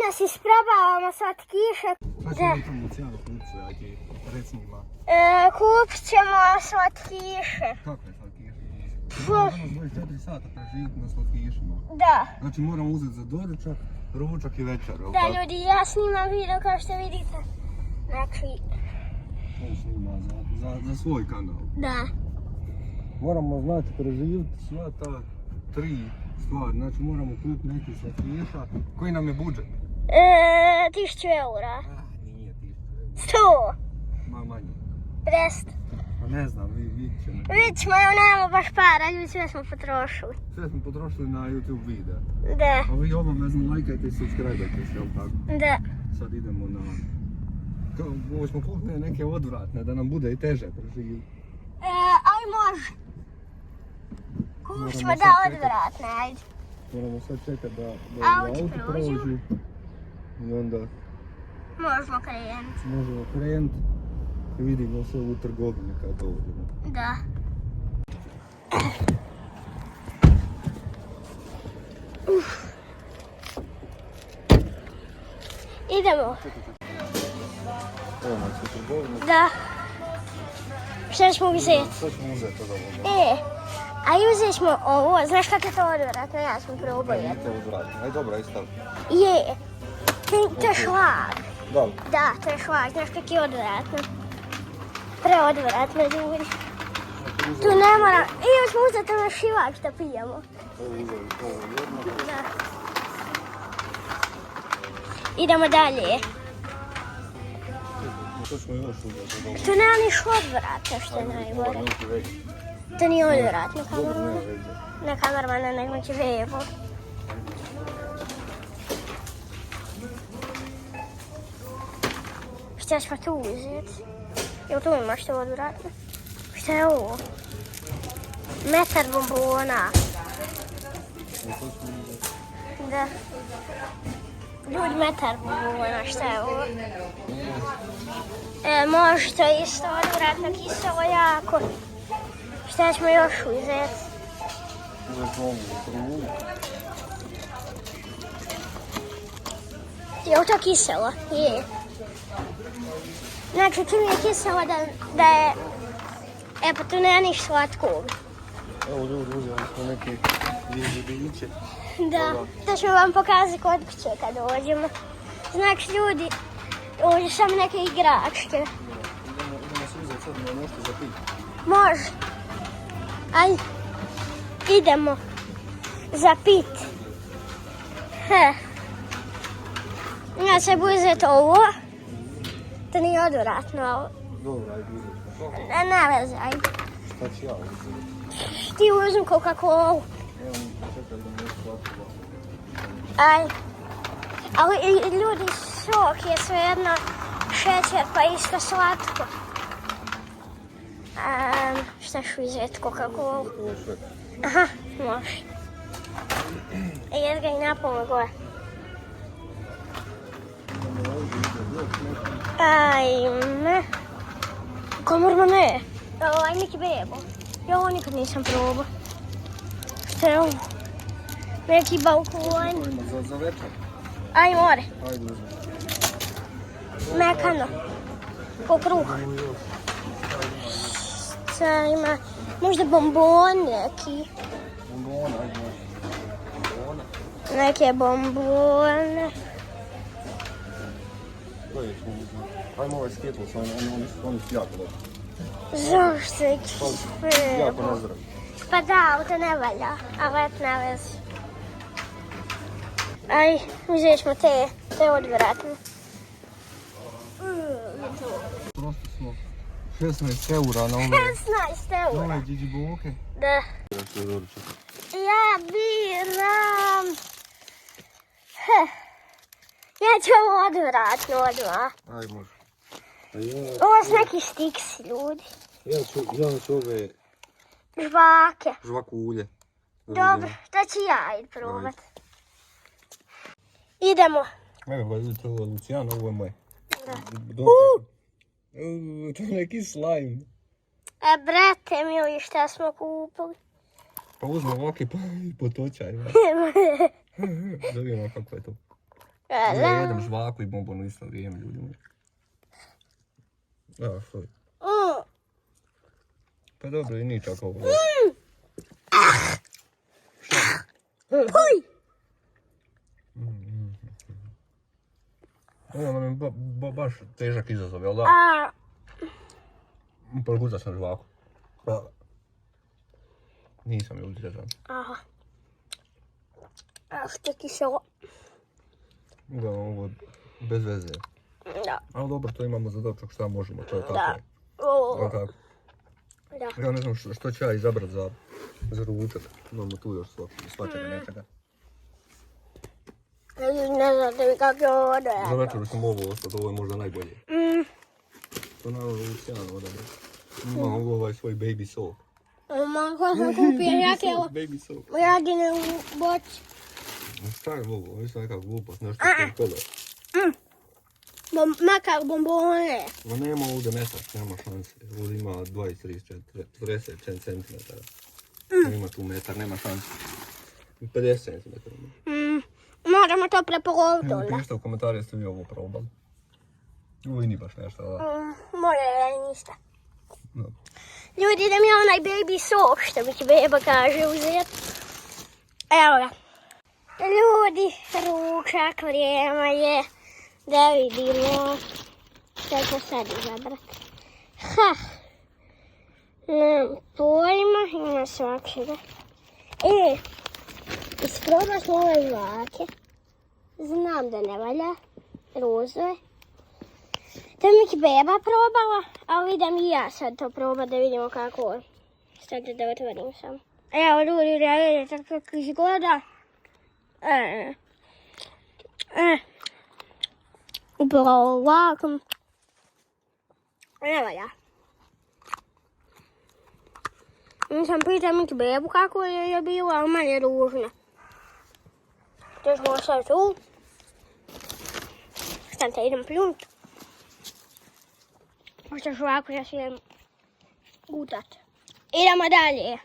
Danas isprobavamo slatkiše. Šta ćemo tamo cijelo kupcu, ajde, reci njima. Kupit ćemo slatkiše. Kakve slatkiše? Moramo 24 sata preživjeti na slatkišima. Da. Znači moramo uzeti za doručak, ručak i večer. Da ljudi, ja snimam video kao što vidite. Znači... To snima za svoj kanal. Da. Moramo znači preživjeti sva ta 3 stvari. Znači moramo kupiti neki slatkiša. Koji nam je budžet? 1000 eura. Nije 1000 100. eura. Ma manje. 50. Pa ne znam, vidit ćemo. Vidit ćemo, evo nemamo baš para, ljudi sve smo potrošili. Sve smo potrošili na YouTube video. Da. A vi obavezno lajkajte i subscribe-ajte se, jel tako? Da. Sad idemo na... Ovo smo kupili neke odvratne, da nam bude i teže preživjeti. Aj može. Kupit ćemo da odvratne, ajde. Moramo sad čekati da Auti prođu. I onda Možemo krenuti. možemo krenuti i vidimo se u trgovini kad dođemo. Da. Idemo. Evo nam se trgovina. Da. Šta ćemo uzeti? Šta ćemo uzeti od ovoga? A i uzet ćemo ovo, znaš kako je to odvratno, ja sam probao jedno. To je odvratno. Aj dobro, aj stavi. Je. To je šlag. Da li? Da, to je šlag, znaš kako je odvratno. Preodvratno, ljudi. Tu ne mora... I još ćemo uzeti ono šivak što pijemo. Evo uzeli to jedno. Da. Idemo dalje. To ćemo još uzeti od ovoga. To nema niš odvratno što je najgore. To nije odvratno, kamerman. Ne kamermana, nego će vevo. Šta ćemo tu uzeti? Jel tu ima što odvratno? Šta je ovo? Metar bombona. Da. Ljudi, metar bombona, šta je ovo? Može to isto odvratno, kiselo jako. Šta ćemo još uzeti? Uzeti ovu prvu. Je li to kiselo? Je. Znači, čim je kiselo da je... pa tu nema niš slatkog. Evo ljudi, uzeli smo neke biće. Da, to ćemo vam pokazati kod kuće kad dođemo. Znači, ljudi, ovdje su samo neke igračke. Idemo se uzeti sad na nešto za piti. Može. Aj, idemo za pit. Ja se bu uzeti ovo. To nije odvratno, ali... Dobro, ajde uzeti. Ne veze, ajde. Šta ću ja uzeti? Ti uzmi Coca-Cola. Evo, čekaj da nešto slatko. Aj. Ali ljudi, sok je svejedno šećer, pa isto slatko. Šta ću uzeti Coca-Cola? Ovo sve. Aha, može. Jez ga i napolno gore. Ajme. Komorno ne. Aj neki bebo. Ja ovo nikad nisam probao. Šta je ovo? Neki balkon. Za večer? Aj more. Ajde uzeti. Mekano. Ko kruh. Šta ima? Možda bombon neki. Bombona, ajde može. Bombona. Neke bombone. Koje ćemo uzeti? Ajmo ovaj Skittles, oni su jako dobro. Zašto je Jako nezdrav. Pa da, ali to ne valja, ali eto ne vezi. Aj, uzet ćemo te odvratne. Prosto smo 16 eura na ove... 16 eura. Na ove džiđiboke. Da. Ja biram... Ja ću ovo odvratno odmah. Aj može. Ovo su neki stiksi, ljudi. Ja ću ove Žvake. žvakulje. Dobro, to ću ja id probat. Idemo. Evo ga vidite ovo Lucijano, ovo je moje. Da. To je neki slime. Brate mili, šta smo kupili? Pa uzme ovaki pa i potočaj. Da vidimo kako je to. Ja jedem žvaku i bombonu u isto vrijeme, ljudi moji. Evo, što je? Pa dobro, i nije čak ovo. Puj! Ovo nam je baš težak izazov, jel da? Progutao sam žvaku. Nisam je uzrezan. Aha. Što kiselo. Da, ovo bez veze. Da. Ali dobro, to imamo za doček, šta možemo, to je tako. Da. Jel tako? Da. Ja ne znam što ću ja izabrat za ručak. Imamo tu još svačega nečega. Ne znate mi kako je ovo da Za večeru sam ovo ostati, ovo je možda najbolje. To naravno Luciano odabra. Ima ovaj svoj baby soap. Ko sam kupio jakelo Baby soap. jagine u boci. Šta je ovo? Ovo je sad neka glupost, nešto što je Makar bombone. Ma nema ovdje metak, nema šanse. Ovdje ima 20, 30, 40 cm. Ima tu metar, nema šanse. 50 cm. Moramo to prepoloviti onda. Pišite u komentariju jeste vi ovo probali. Ovo i nije baš nešto, da? Može da ništa. No. Ljudi, idem ja onaj baby sok što mi će beba kaže uzeti. Evo ga. Ljudi, ručak, vrijeme je da vidimo što ću sad izabrat. Nemam pojma, ima svakšega. Isprobala smo ove žvake. Znam da ne valja. Rozove. To mi je beba probala, ali idem i ja sad to probat da vidimo kako je. Sad da otvorim sam. Evo ljudi, da vidite kako izgleda. Upravo ovako. Ne valja. Nisam pitao mi bebu kako je bilo, ali manje ružno. To smo sad tu. Stante, idem pljunut. Možda žvaku ja si idem gutat. Idemo dalje.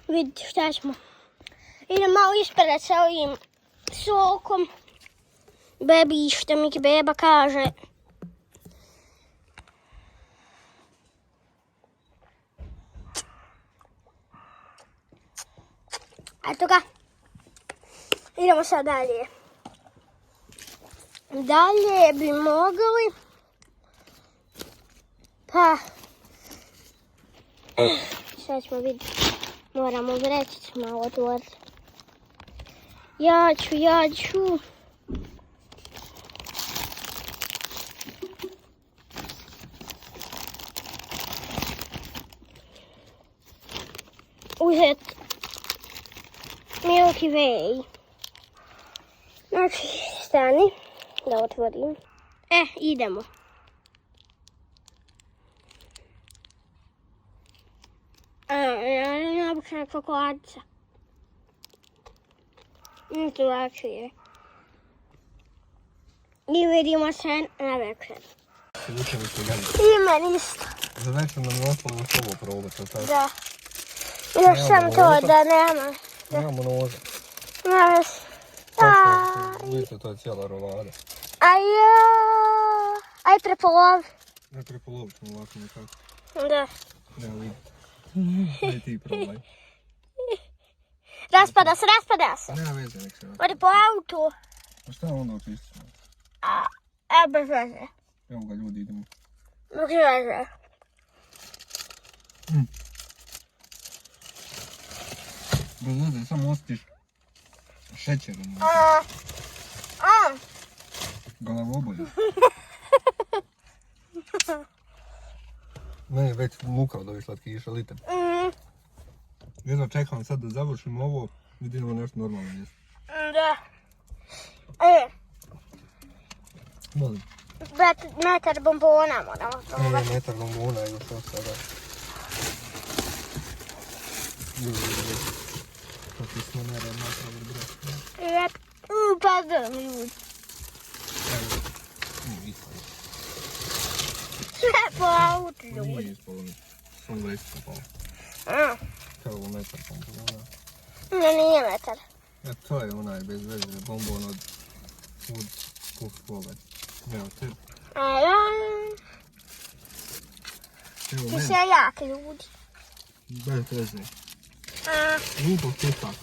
Vidite šta ćemo. Idem malo ispred sa ovim sokom. Bebi, što mi beba kaže. Eto ga. Idemo sad dalje. Dalje bi mogli. Pa. Sad ćemo vidjeti. Moramo vrećicu malo otvoriti. Ja ću. Uzeti Milky Way. Znači, stani da otvorim. Idemo. Obična čokoladica. To lakše. I vidimo se na večer. I meni isto. Za večer nam je ostalo još ovo probati, ali tako? Da. Još sam to da nema. Nemamo noža. Nema se. Vidite, to je cijela rolada. Aj prepolovi. Ne prepolovit ćemo ovako nekako. Da. Ne, vidite. Aj ti probaj. Raspada se. Nema veze, nek se. Ode po autu. A šta onda očistimo? Bez veze. Evo ga ljudi, idemo. Bez veze. Bez veze, samo ostiš šećerom. Glavobolje. Meni je već muka od ovih slatkiša, lite. Jedno čekam sad da završimo ovo i da idemo nešto normalno jesti. Da. Molim. Metar bombona moramo probati. Metar bombona i još sada. Kako smo nerad napravili broj. Pardon, ljudi. Sve po autu, ljudi. Nije ispalo mi. Sam ga ispalo. To je ovo metar bombona. Ne, nije metar. To je onaj bez veze bombon od Pogledaj. Evo te. Evo Ti meni. seljak ljudi. Bez veze. A, Ljubav te tako.